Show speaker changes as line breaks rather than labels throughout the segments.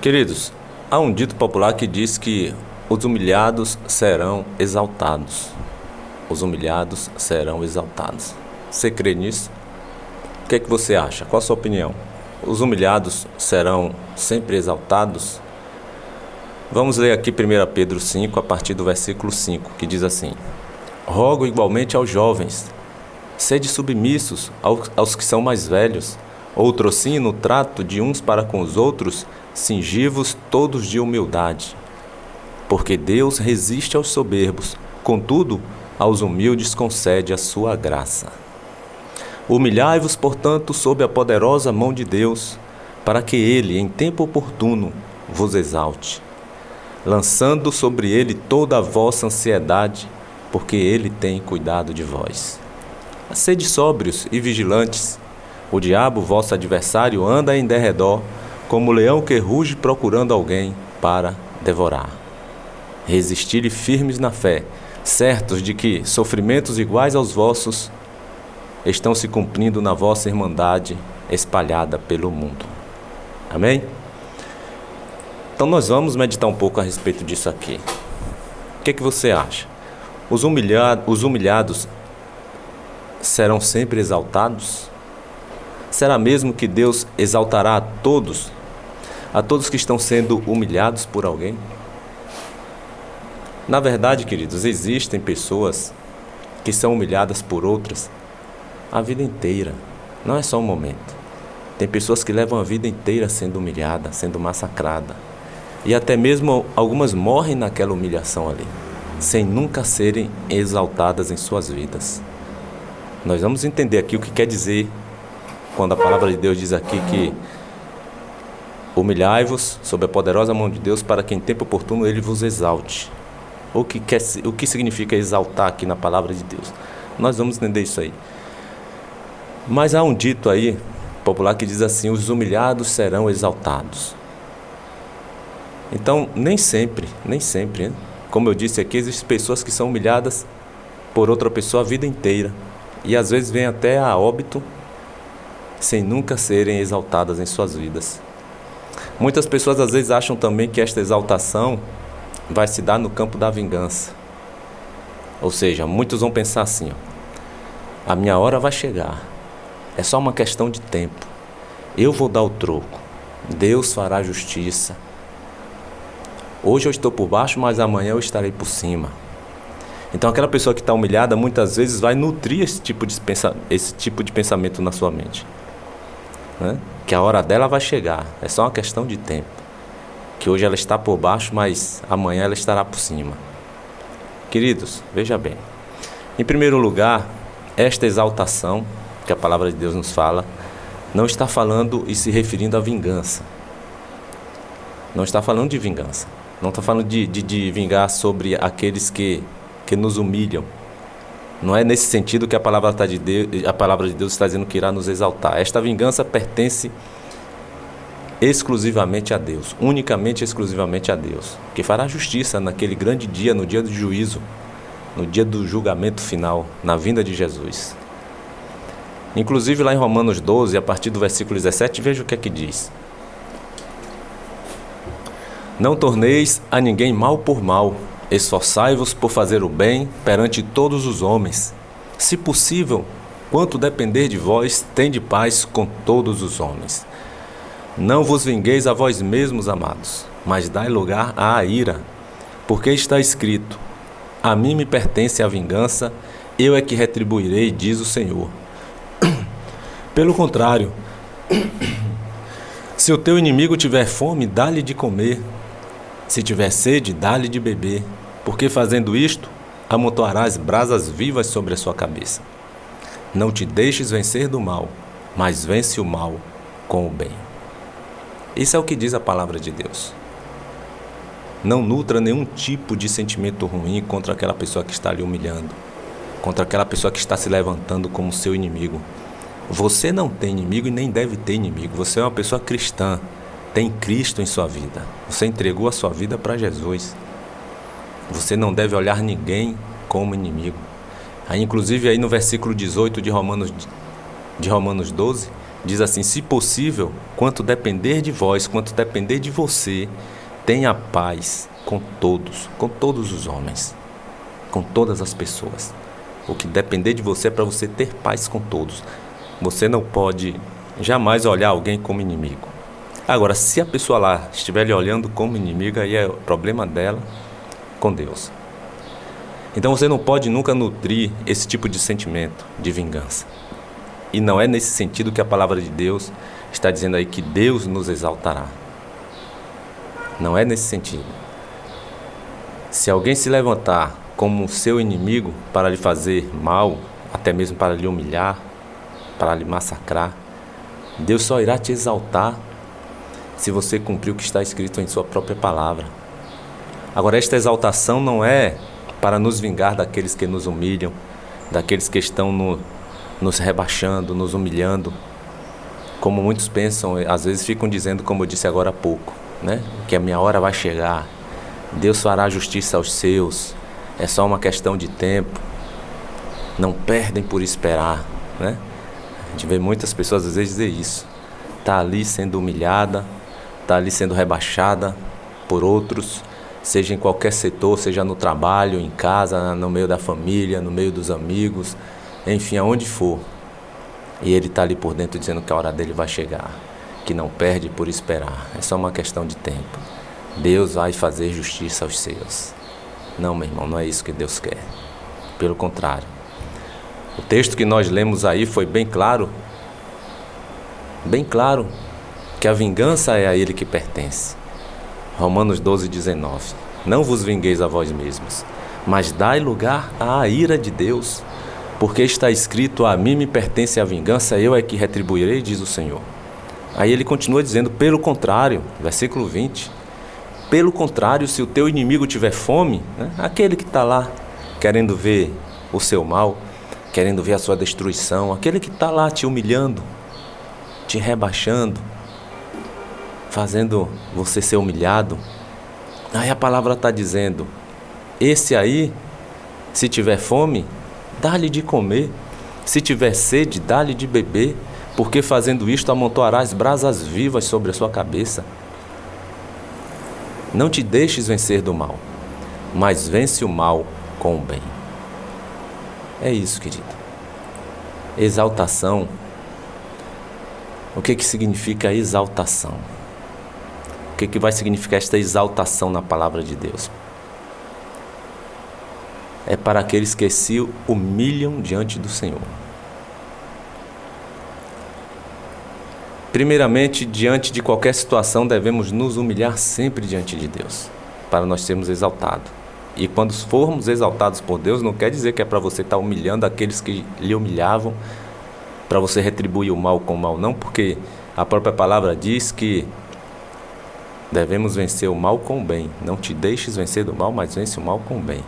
Queridos, há um dito popular que diz que os humilhados serão exaltados. Os humilhados serão exaltados. Você crê nisso? O que é que você acha? Qual a sua opinião? Os humilhados serão sempre exaltados? Vamos ler aqui 1 Pedro 5, a partir do versículo 5, que diz assim: Rogo igualmente aos jovens, sede submissos aos que são mais velhos, outrossim no trato de uns para com os outros, cingivos todos de humildade. Porque Deus resiste aos soberbos, contudo, aos humildes concede a sua graça. Humilhai-vos, portanto, sob a poderosa mão de Deus, para que Ele, em tempo oportuno, vos exalte, lançando sobre Ele toda a vossa ansiedade, porque Ele tem cuidado de vós. Sede sóbrios e vigilantes. O diabo, vosso adversário, anda em derredor, como leão que ruge procurando alguém para devorar. Resisti-lhe firmes na fé, certos de que sofrimentos iguais aos vossos estão se cumprindo na vossa irmandade espalhada pelo mundo. Amém? Então nós vamos meditar um pouco a respeito disso aqui. O que você acha? Os humilhados serão sempre exaltados? Será mesmo que Deus exaltará a todos que estão sendo humilhados por alguém? Na verdade, queridos, existem pessoas que são humilhadas por outras a vida inteira. Não é só um momento. Tem pessoas que levam a vida inteira sendo humilhada, sendo massacrada. E até mesmo algumas morrem naquela humilhação ali, sem nunca serem exaltadas em suas vidas. Nós vamos entender aqui o que quer dizer quando a palavra de Deus diz aqui que humilhai-vos sob a poderosa mão de Deus para que em tempo oportuno Ele vos exalte. O que significa exaltar aqui na palavra de Deus? Nós vamos entender isso aí. Mas há um dito aí popular que diz assim: os humilhados serão exaltados. Então, nem sempre, né? Como eu disse aqui, existem pessoas que são humilhadas por outra pessoa a vida inteira. E às vezes vêm até a óbito sem nunca serem exaltadas em suas vidas. Muitas pessoas às vezes acham também que esta exaltação vai se dar no campo da vingança. Ou seja, muitos vão pensar assim: a minha hora vai chegar, é só uma questão de tempo, eu vou dar o troco, Deus fará justiça. Hoje eu estou por baixo, mas amanhã eu estarei por cima. Então aquela pessoa que está humilhada muitas vezes vai nutrir esse tipo de pensamento na sua mente, né? Que a hora dela vai chegar, é só uma questão de tempo, que hoje ela está por baixo, mas amanhã ela estará por cima. Queridos, veja bem, em primeiro lugar, esta exaltação que a palavra de Deus nos fala não está falando e se referindo à vingança. Não está falando de vingança, não está falando de vingar sobre aqueles que nos humilham. Não é nesse sentido que a palavra de Deus está dizendo que irá nos exaltar. Esta vingança pertence exclusivamente a Deus, unicamente e exclusivamente a Deus, que fará justiça naquele grande dia, no dia do juízo, no dia do julgamento final, na vinda de Jesus. Inclusive lá em Romanos 12, a partir do versículo 17, veja o que é que diz: Não torneis a ninguém mal por mal, esforçai-vos por fazer o bem perante todos os homens. Se possível, quanto depender de vós, tende paz com todos os homens. Não vos vingueis a vós mesmos, amados, mas dai lugar à ira, porque está escrito: a mim me pertence a vingança, eu é que retribuirei, diz o Senhor. Pelo contrário, se o teu inimigo tiver fome, dá-lhe de comer, se tiver sede, dá-lhe de beber, porque fazendo isto, amontoarás brasas vivas sobre a sua cabeça. Não te deixes vencer do mal, mas vence o mal com o bem. Isso é o que diz a palavra de Deus. Não nutra nenhum tipo de sentimento ruim contra aquela pessoa que está lhe humilhando, contra aquela pessoa que está se levantando como seu inimigo. Você não tem inimigo e nem deve ter inimigo. Você é uma pessoa cristã, tem Cristo em sua vida. Você entregou a sua vida para Jesus. Você não deve olhar ninguém como inimigo. Inclusive aí no versículo 18 de Romanos 12, Diz assim: se possível, quanto depender de vós, quanto depender de você, tenha paz com todos os homens, com todas as pessoas. O que depender de você é para você ter paz com todos. Você não pode jamais olhar alguém como inimigo. Agora, se a pessoa lá estiver lhe olhando como inimigo, aí é o problema dela com Deus. Então você não pode nunca nutrir esse tipo de sentimento de vingança. E não é nesse sentido que a palavra de Deus está dizendo aí que Deus nos exaltará. Não é nesse sentido. Se alguém se levantar como seu inimigo para lhe fazer mal, até mesmo para lhe humilhar, para lhe massacrar, Deus só irá te exaltar se você cumprir o que está escrito em sua própria palavra. Agora, esta exaltação não é para nos vingar daqueles que nos humilham, daqueles que estão nos rebaixando, nos humilhando, como muitos pensam, às vezes ficam dizendo, como eu disse agora há pouco, né? Que a minha hora vai chegar, Deus fará justiça aos seus, é só uma questão de tempo, não perdem por esperar, né? A gente vê muitas pessoas às vezes dizer isso, está ali sendo humilhada, está ali sendo rebaixada por outros, seja em qualquer setor, seja no trabalho, em casa, no meio da família, no meio dos amigos, enfim, aonde for. E ele está ali por dentro dizendo que a hora dele vai chegar, que não perde por esperar, é só uma questão de tempo. Deus vai fazer justiça aos seus. Não, meu irmão, não é isso que Deus quer. Pelo contrário. O texto que nós lemos aí foi bem claro que a vingança é a Ele que pertence. Romanos 12:19. Não vos vingueis a vós mesmos, mas dai lugar à ira de Deus, porque está escrito: a mim me pertence a vingança, eu é que retribuirei, diz o Senhor. Aí ele continua dizendo: pelo contrário, versículo 20, pelo contrário, se o teu inimigo tiver fome, né, aquele que está lá querendo ver o seu mal, querendo ver a sua destruição, aquele que está lá te humilhando, te rebaixando, fazendo você ser humilhado, aí a palavra está dizendo: esse aí, se tiver fome, dá-lhe de comer, se tiver sede, dá-lhe de beber, porque fazendo isto amontoarás brasas vivas sobre a sua cabeça. Não te deixes vencer do mal, mas vence o mal com o bem. É isso, querido. Exaltação. O que significa exaltação? O que vai significar esta exaltação na palavra de Deus? É para aqueles que se humilham diante do Senhor. Primeiramente, diante de qualquer situação, devemos nos humilhar sempre diante de Deus, para nós sermos exaltados. E quando formos exaltados por Deus, não quer dizer que é para você estar humilhando aqueles que lhe humilhavam, para você retribuir o mal com o mal, não, porque a própria palavra diz que devemos vencer o mal com o bem. Não te deixes vencer do mal, mas vence o mal com o bem.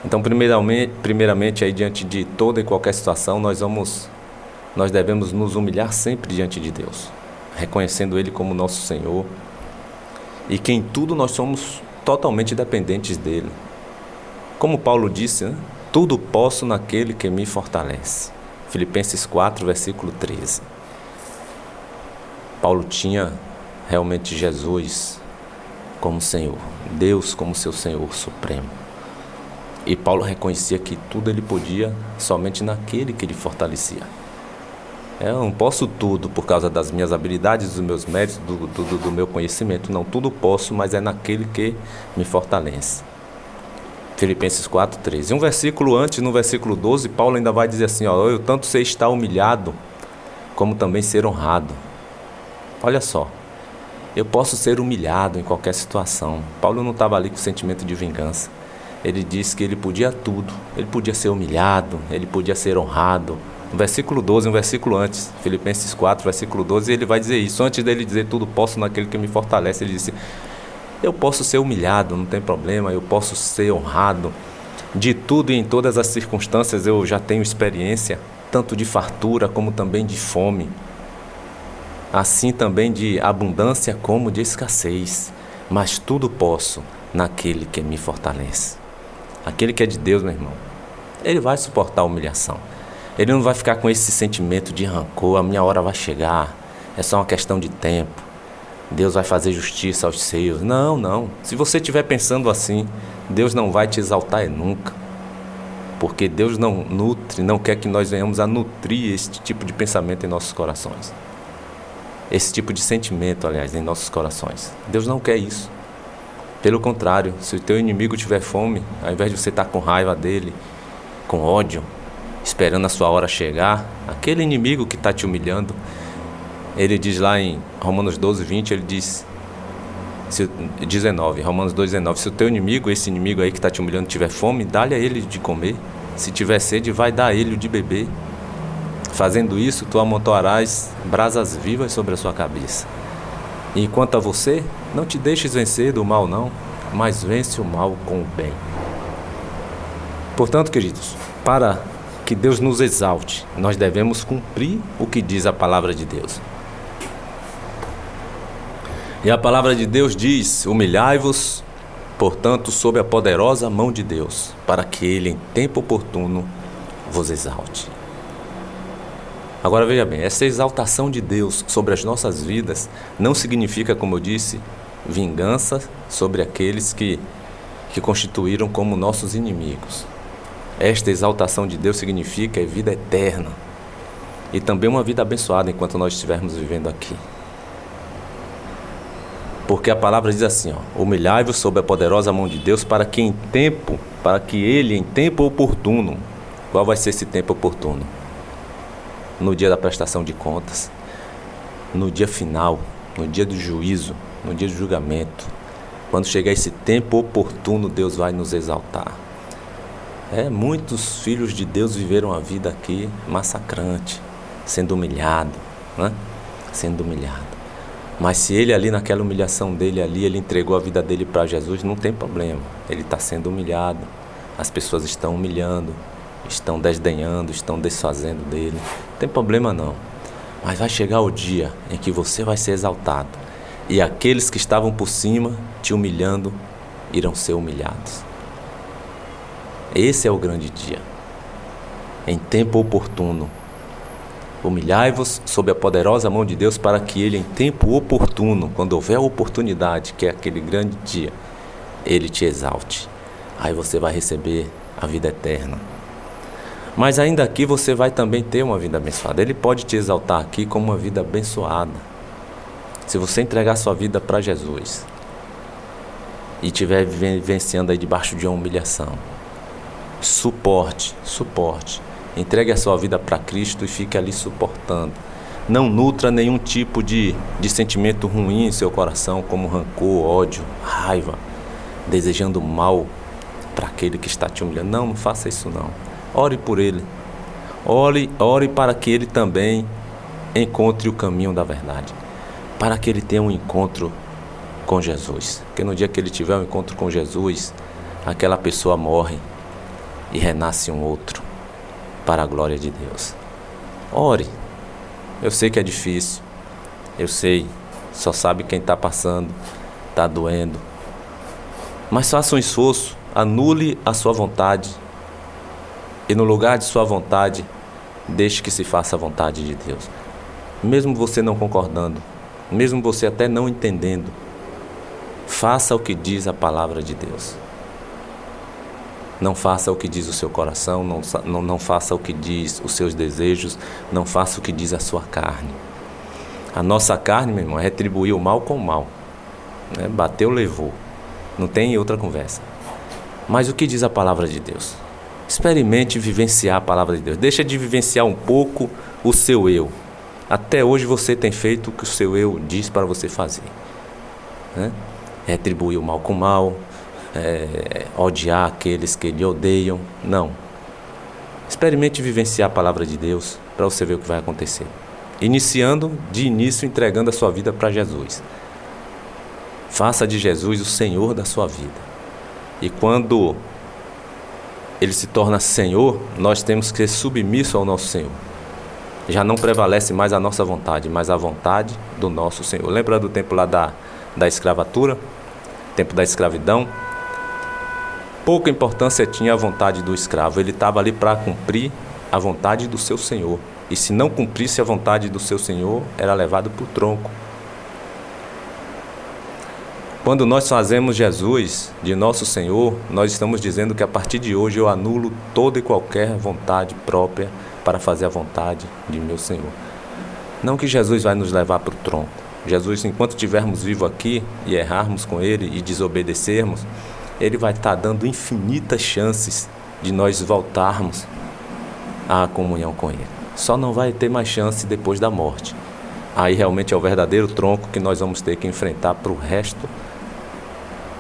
Então, primeiramente aí, diante de toda e qualquer situação, nós devemos nos humilhar sempre diante de Deus, reconhecendo Ele como nosso Senhor, e que em tudo nós somos totalmente dependentes dEle. Como Paulo disse, né? Tudo posso naquele que me fortalece. Filipenses 4, versículo 13. Paulo tinha realmente Jesus como Senhor, Deus como seu Senhor supremo. E Paulo reconhecia que tudo ele podia somente naquele que lhe fortalecia. Eu não posso tudo por causa das minhas habilidades, dos meus méritos, do meu conhecimento. Não, tudo posso, mas é naquele que me fortalece. Filipenses 4:13. Um versículo antes, no versículo 12, Paulo ainda vai dizer assim: ó, eu tanto sei estar humilhado, como também ser honrado. Olha só, eu posso ser humilhado em qualquer situação. Paulo não estava ali com sentimento de vingança. Ele disse que ele podia tudo. Ele podia ser humilhado, ele podia ser honrado. No versículo 12, um versículo antes, Filipenses 4, versículo 12, ele vai dizer isso. Antes dele dizer tudo posso naquele que me fortalece, ele disse: eu posso ser humilhado, não tem problema, eu posso ser honrado. De tudo e em todas as circunstâncias eu já tenho experiência, tanto de fartura como também de fome. Assim também de abundância como de escassez. Mas tudo posso naquele que me fortalece. Aquele que é de Deus, meu irmão, ele vai suportar a humilhação. Ele não vai ficar com esse sentimento de rancor, a minha hora vai chegar, é só uma questão de tempo. Deus vai fazer justiça aos seus. Não, não. Se você estiver pensando assim, Deus não vai te exaltar nunca. Porque Deus não nutre, não quer que nós venhamos a nutrir este tipo de pensamento em nossos corações. Esse tipo de sentimento, aliás, em nossos corações. Deus não quer isso. Pelo contrário, se o teu inimigo tiver fome, ao invés de você estar com raiva dele, com ódio, esperando a sua hora chegar, aquele inimigo que está te humilhando, ele diz lá em Romanos 12, 20, ele diz, 19, Romanos 2, 19, se o teu inimigo, esse inimigo aí que está te humilhando, tiver fome, dá-lhe a ele de comer. Se tiver sede, vai dar a ele o de beber. Fazendo isso, tu amontoarás brasas vivas sobre a sua cabeça. E quanto a você, não te deixes vencer do mal não, mas vence o mal com o bem. Portanto, queridos, para que Deus nos exalte, nós devemos cumprir o que diz a palavra de Deus. E a palavra de Deus diz: humilhai-vos, portanto, sob a poderosa mão de Deus, para que Ele, em tempo oportuno, vos exalte. Agora veja bem, essa exaltação de Deus sobre as nossas vidas não significa, como eu disse, vingança sobre aqueles que constituíram como nossos inimigos. Esta exaltação de Deus significa vida eterna e também uma vida abençoada enquanto nós estivermos vivendo aqui. Porque a palavra diz assim, humilhai-vos sob a poderosa mão de Deus para que Ele em tempo oportuno. Qual vai ser esse tempo oportuno? No dia da prestação de contas, no dia final, no dia do juízo, no dia do julgamento. Quando chegar esse tempo oportuno, Deus vai nos exaltar. Muitos filhos de Deus viveram a vida aqui massacrante, sendo humilhado, né? Sendo humilhado. Mas se ele ali naquela humilhação dele ali, ele entregou a vida dele para Jesus, não tem problema. Ele está sendo humilhado, as pessoas estão humilhando, estão desdenhando, estão desfazendo dele. Não tem problema não. Mas vai chegar o dia em que você vai ser exaltado. E aqueles que estavam por cima, te humilhando, irão ser humilhados. Esse é o grande dia. Em tempo oportuno. Humilhai-vos sob a poderosa mão de Deus para que Ele, em tempo oportuno, quando houver a oportunidade, que é aquele grande dia, Ele te exalte. Aí você vai receber a vida eterna. Mas ainda aqui você vai também ter uma vida abençoada. Ele pode te exaltar aqui como uma vida abençoada. Se você entregar sua vida para Jesus e estiver vivenciando aí debaixo de uma humilhação, suporte. Entregue a sua vida para Cristo e fique ali suportando. Não nutra nenhum tipo de sentimento ruim em seu coração, como rancor, ódio, raiva, desejando mal para aquele que está te humilhando. Não faça isso não. Ore por ele. Ore para que ele também encontre o caminho da verdade. Para que ele tenha um encontro com Jesus. Porque no dia que ele tiver um encontro com Jesus, aquela pessoa morre e renasce um outro, para a glória de Deus. Ore. Eu sei que é difícil. Eu sei. Só sabe quem está passando. Está doendo. Mas faça um esforço. Anule a sua vontade. E no lugar de sua vontade, deixe que se faça a vontade de Deus. Mesmo você não concordando. Mesmo você até não entendendo. Faça o que diz a palavra de Deus. Não faça o que diz o seu coração, não faça o que diz os seus desejos, não faça o que diz a sua carne. A nossa carne, meu irmão, é retribuir o mal com o mal. Bateu, levou. Não tem outra conversa. Mas o que diz a palavra de Deus? Experimente vivenciar a palavra de Deus. Deixa de vivenciar um pouco o seu eu. Até hoje você tem feito o que o seu eu diz para você fazer. Retribuir o mal com o mal. Odiar aqueles que lhe odeiam. Não. Experimente vivenciar a palavra de Deus para você ver o que vai acontecer. Iniciando, de início, entregando a sua vida para Jesus. Faça de Jesus o Senhor da sua vida. E quando Ele se torna Senhor, nós temos que ser submissos ao nosso Senhor. Já não prevalece mais a nossa vontade, mas a vontade do nosso Senhor. Lembra do tempo lá da escravatura? Tempo da escravidão? Pouca importância tinha a vontade do escravo. Ele estava ali para cumprir a vontade do seu Senhor. E se não cumprisse a vontade do seu Senhor, era levado para o tronco. Quando nós fazemos Jesus de nosso Senhor, nós estamos dizendo que a partir de hoje eu anulo toda e qualquer vontade própria para fazer a vontade de meu Senhor. Não que Jesus vai nos levar para o tronco. Jesus, enquanto estivermos vivos aqui e errarmos com Ele e desobedecermos, Ele vai estar dando infinitas chances de nós voltarmos à comunhão com Ele. Só não vai ter mais chance depois da morte. Aí realmente é o verdadeiro tronco que nós vamos ter que enfrentar para o resto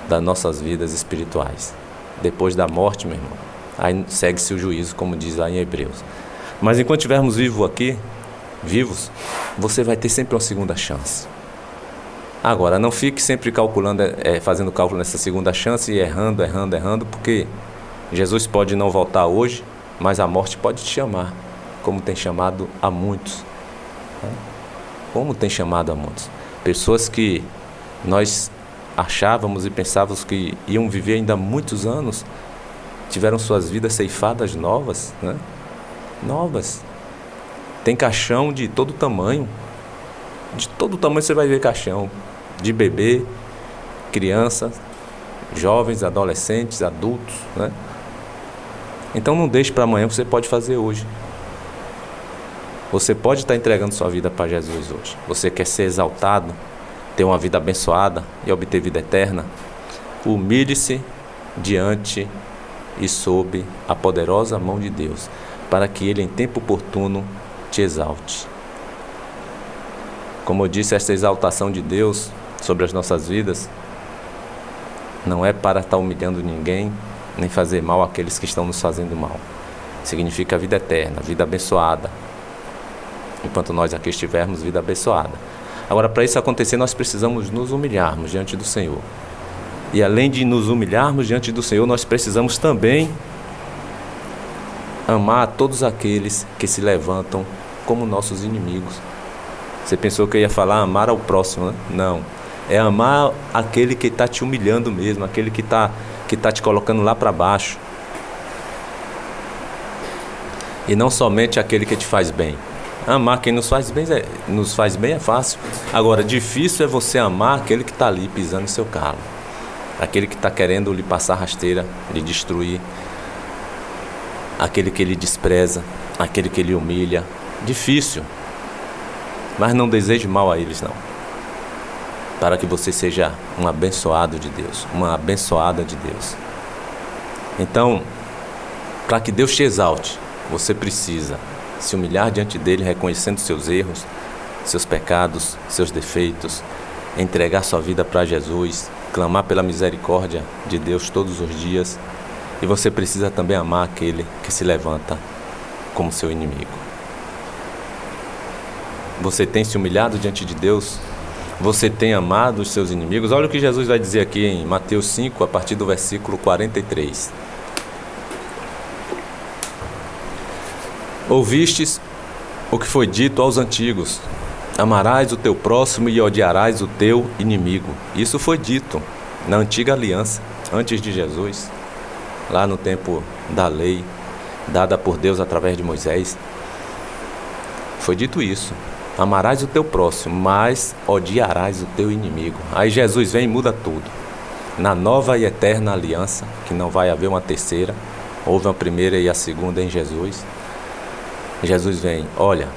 das nossas vidas espirituais. Depois da morte, meu irmão, aí segue-se o juízo, como diz lá em Hebreus. Mas enquanto estivermos vivos, você vai ter sempre uma segunda chance. Agora, não fique sempre calculando, fazendo cálculo nessa segunda chance e errando, porque Jesus pode não voltar hoje, mas a morte pode te chamar, como tem chamado a muitos. Como tem chamado a muitos. Pessoas que nós achávamos e pensávamos que iam viver ainda muitos anos, tiveram suas vidas ceifadas novas, né? Novas. Tem caixão de todo tamanho. De todo tamanho você vai ver caixão. De bebê, crianças, jovens, adolescentes, adultos, né? Então não deixe para amanhã o que você pode fazer hoje. Você pode estar entregando sua vida para Jesus hoje. Você quer ser exaltado, ter uma vida abençoada e obter vida eterna? Humilhe-se diante e sob a poderosa mão de Deus, para que Ele em tempo oportuno te exalte. Como eu disse, esta exaltação de Deus sobre as nossas vidas não é para estar humilhando ninguém, nem fazer mal àqueles que estão nos fazendo mal. Significa vida eterna, vida abençoada. Enquanto nós aqui estivermos, vida abençoada. Agora, para isso acontecer, nós precisamos nos humilharmos diante do Senhor. E além de nos humilharmos diante do Senhor, nós precisamos também amar todos aqueles que se levantam como nossos inimigos. Você pensou que eu ia falar amar ao próximo, né? Não. É amar aquele que está te humilhando mesmo, aquele que tá te colocando lá para baixo. E não somente aquele que te faz bem. Amar quem nos faz bem é fácil. Agora, difícil é você amar aquele que está ali pisando em seu calo. Aquele que está querendo lhe passar rasteira, lhe destruir. Aquele que lhe despreza, aquele que lhe humilha. Difícil. Mas não deseje mal a eles, não. Para que você seja um abençoado de Deus, uma abençoada de Deus. Então, para que Deus te exalte, você precisa se humilhar diante dele, reconhecendo seus erros, seus pecados, seus defeitos, entregar sua vida para Jesus, clamar pela misericórdia de Deus todos os dias. E você precisa também amar aquele que se levanta como seu inimigo. Você tem se humilhado diante de Deus? Você tem amado os seus inimigos? Olha o que Jesus vai dizer aqui em Mateus 5, a partir do versículo 43. Ouvistes o que foi dito aos antigos: amarás o teu próximo e odiarás o teu inimigo. Isso foi dito na antiga aliança, antes de Jesus, lá no tempo da lei, dada por Deus através de Moisés. Foi dito isso: amarás o teu próximo, mas odiarás o teu inimigo. Aí Jesus vem e muda tudo. Na nova e eterna aliança, que não vai haver uma terceira, houve a primeira e a segunda em Jesus. Jesus vem: olha,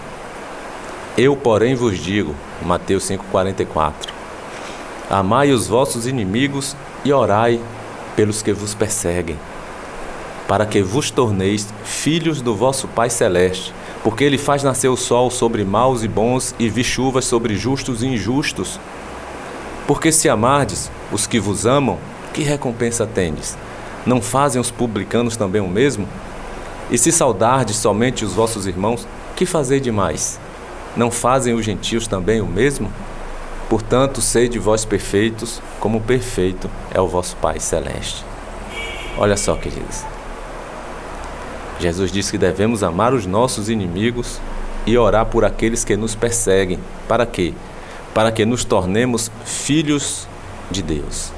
eu porém vos digo, Mateus 5,44, amai os vossos inimigos e orai pelos que vos perseguem, para que vos torneis filhos do vosso Pai Celeste, porque Ele faz nascer o sol sobre maus e bons e vi chuvas sobre justos e injustos. Porque se amardes os que vos amam, que recompensa tendes? Não fazem os publicanos também o mesmo? E se saudardes somente os vossos irmãos, que fazei demais? Não fazem os gentios também o mesmo? Portanto, sede vós perfeitos, como perfeito é o vosso Pai Celeste. Olha só, queridos. Jesus disse que devemos amar os nossos inimigos e orar por aqueles que nos perseguem. Para quê? Para que nos tornemos filhos de Deus.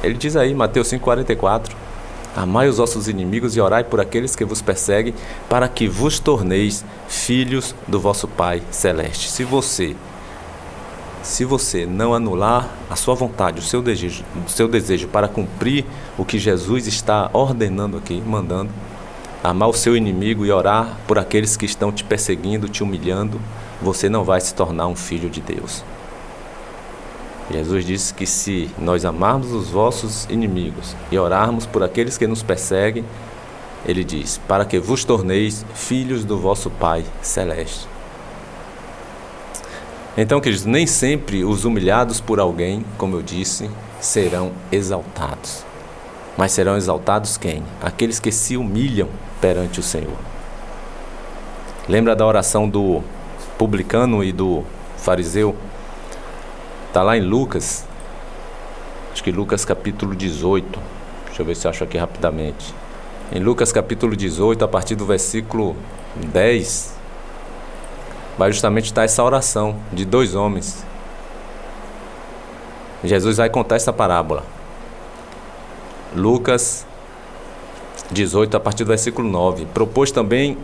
Ele diz aí, Mateus 5,44, Amai os vossos inimigos e orai por aqueles que vos perseguem, para que vos torneis filhos do vosso Pai Celeste. Se você não anular a sua vontade, o seu desejo para cumprir o que Jesus está ordenando aqui, mandando, amar o seu inimigo e orar por aqueles que estão te perseguindo, te humilhando, você não vai se tornar um filho de Deus. Jesus disse que se nós amarmos os vossos inimigos e orarmos por aqueles que nos perseguem, ele diz, para que vos torneis filhos do vosso Pai Celeste. Então, queridos, nem sempre os humilhados por alguém, como eu disse, serão exaltados. Mas serão exaltados quem? Aqueles que se humilham perante o Senhor. Lembra da oração do publicano e do fariseu? Está lá em Lucas, acho que Lucas capítulo 18, deixa eu ver se eu acho aqui rapidamente. Em Lucas capítulo 18, a partir do versículo 10, vai justamente estar essa oração de dois homens. Jesus vai contar essa parábola. Lucas 18, a partir do versículo 9, propôs também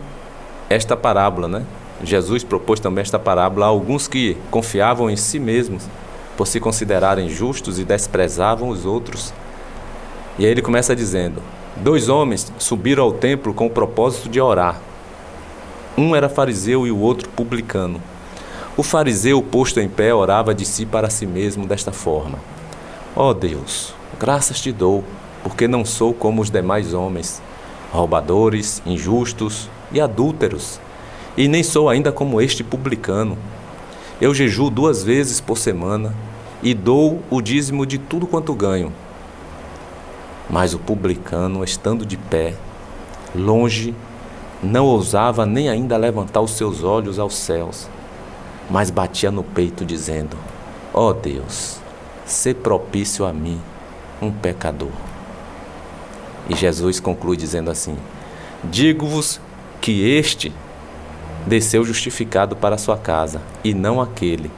esta parábola, né? Jesus propôs também esta parábola a alguns que confiavam em si mesmos, por se considerarem justos e desprezavam os outros. E aí ele começa dizendo: 2 homens subiram ao templo com o propósito de orar. Um era fariseu e o outro publicano. O fariseu, posto em pé, orava de si para si mesmo desta forma: ó Deus, graças te dou, porque não sou como os demais homens, roubadores, injustos e adúlteros, e nem sou ainda como este publicano. Eu jejuo 2 vezes por semana e dou o dízimo de tudo quanto ganho. Mas o publicano, estando de pé, longe, não ousava nem ainda levantar os seus olhos aos céus, mas batia no peito, dizendo: ó Deus, sê propício a mim, um pecador. E Jesus conclui dizendo assim: digo-vos que este desceu justificado para a sua casa, e não aquele,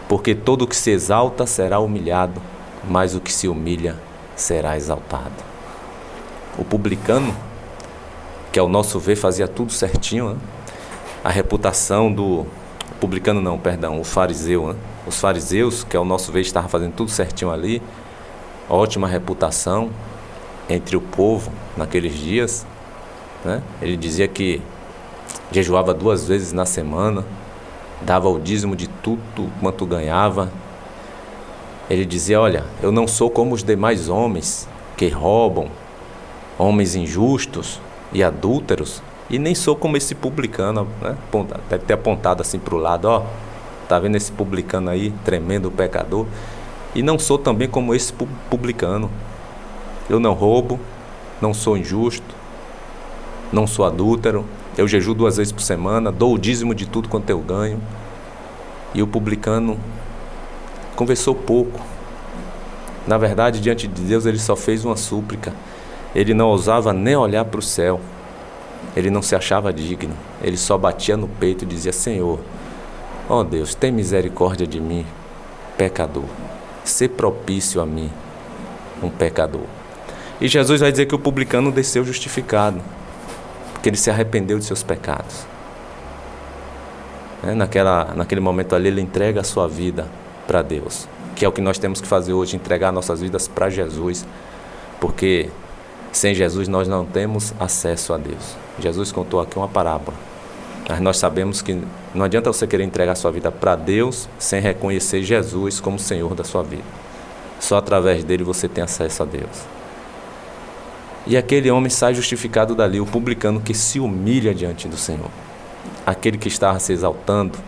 porque todo o que se exalta será humilhado, mas o que se humilha será exaltado. O publicano, que ao nosso ver fazia tudo certinho, né? A reputação do publicano não, perdão, o fariseu, né? Os fariseus, que ao nosso ver estavam fazendo tudo certinho ali, ótima reputação entre o povo naqueles dias, né? Ele dizia que jejuava 2 vezes na semana, dava o dízimo de tudo quanto ganhava. Ele dizia: olha, eu não sou como os demais homens que roubam, homens injustos e adúlteros, e nem sou como esse publicano, né? Deve ter apontado assim para o lado: ó, tá vendo esse publicano aí, tremendo pecador? E não sou também como esse publicano. Eu não roubo, não sou injusto, não sou adúltero, eu jejuo 2 vezes por semana, dou o dízimo de tudo quanto eu ganho. E o publicano conversou pouco. Na verdade, diante de Deus, ele só fez uma súplica. Ele não ousava nem olhar para o céu. Ele não se achava digno. Ele só batia no peito e dizia: Senhor, ó Deus, tem misericórdia de mim, pecador. Sê propício a mim, um pecador. E Jesus vai dizer que o publicano desceu justificado, porque ele se arrependeu de seus pecados. Naquele momento ali, ele entrega a sua vida para Deus, que é o que nós temos que fazer hoje, entregar nossas vidas para Jesus, porque sem Jesus nós não temos acesso a Deus. Jesus contou aqui uma parábola, mas nós sabemos que não adianta você querer entregar a sua vida para Deus sem reconhecer Jesus como Senhor da sua vida. Só através dele você tem acesso a Deus. E aquele homem sai justificado dali, o publicano que se humilha diante do Senhor. Aquele que estava se exaltando,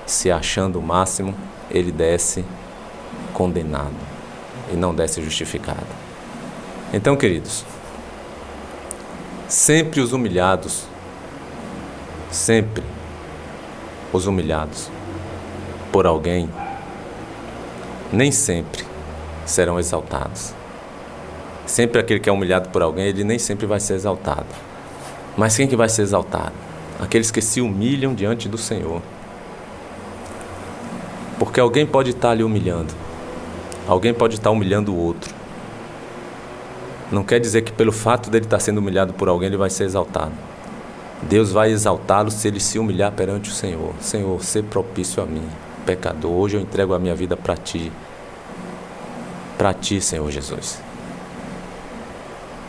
se achando o máximo, ele desce condenado e não desce justificado. Então, queridos, sempre os humilhados por alguém, nem sempre serão exaltados. Sempre aquele que é humilhado por alguém, ele nem sempre vai ser exaltado. Mas quem que vai ser exaltado? Aqueles que se humilham diante do Senhor. Porque alguém pode estar ali humilhando. Alguém pode estar humilhando o outro. Não quer dizer que pelo fato dele estar sendo humilhado por alguém, ele vai ser exaltado. Deus vai exaltá-lo se ele se humilhar perante o Senhor. Senhor, sê propício a mim, pecador. Hoje eu entrego a minha vida para Ti. Para Ti, Senhor Jesus.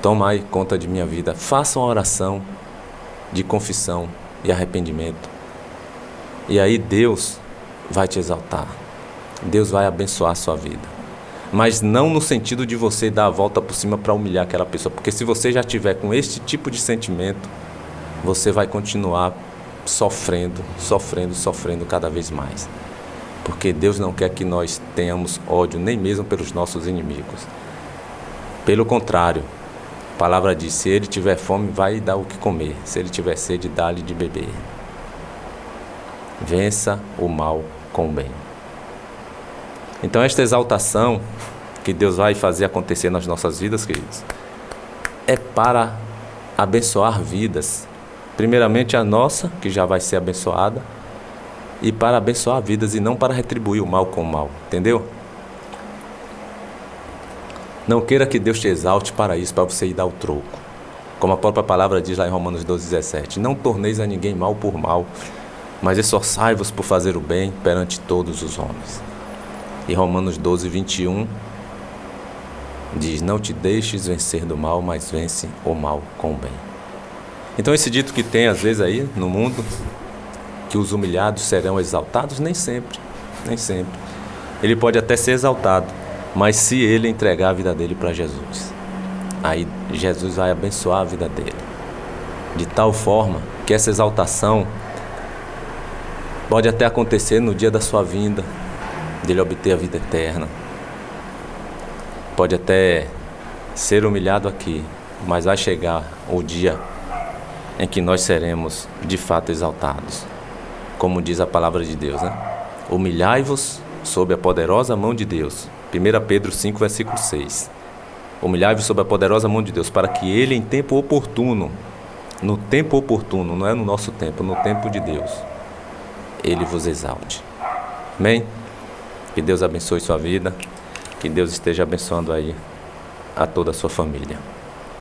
Toma aí conta de minha vida. Faça uma oração de confissão e arrependimento. E aí Deus vai te exaltar. Deus vai abençoar a sua vida. Mas não no sentido de você dar a volta por cima para humilhar aquela pessoa. Porque se você já tiver com este tipo de sentimento, você vai continuar sofrendo cada vez mais. Porque Deus não quer que nós tenhamos ódio nem mesmo pelos nossos inimigos. Pelo contrário, a palavra diz, se ele tiver fome, vai dar o que comer. Se ele tiver sede, dá-lhe de beber. Vença o mal com o bem. Então esta exaltação que Deus vai fazer acontecer nas nossas vidas, queridos, é para abençoar vidas. Primeiramente a nossa, que já vai ser abençoada, e para abençoar vidas e não para retribuir o mal com o mal, entendeu? Não queira que Deus te exalte para isso, para você ir dar o troco. Como a própria palavra diz lá em Romanos 12:17, não torneis a ninguém mal por mal, mas esforçai-vos por fazer o bem perante todos os homens. E Romanos 12:21 diz, não te deixes vencer do mal, mas vence o mal com o bem. Então esse dito que tem às vezes aí no mundo, que os humilhados serão exaltados, nem sempre. Ele pode até ser exaltado, mas se ele entregar a vida dele para Jesus, aí Jesus vai abençoar a vida dele. De tal forma que essa exaltação pode até acontecer no dia da sua vinda, dele obter a vida eterna. Pode até ser humilhado aqui, mas vai chegar o dia em que nós seremos de fato exaltados. Como diz a palavra de Deus, né? Humilhai-vos sob a poderosa mão de Deus. 1 Pedro 5, versículo 6. Humilhai-vos sob a poderosa mão de Deus, para que Ele em tempo oportuno, no tempo oportuno, não é no nosso tempo, no tempo de Deus, Ele vos exalte. Amém? Que Deus abençoe sua vida, que Deus esteja abençoando aí a toda a sua família.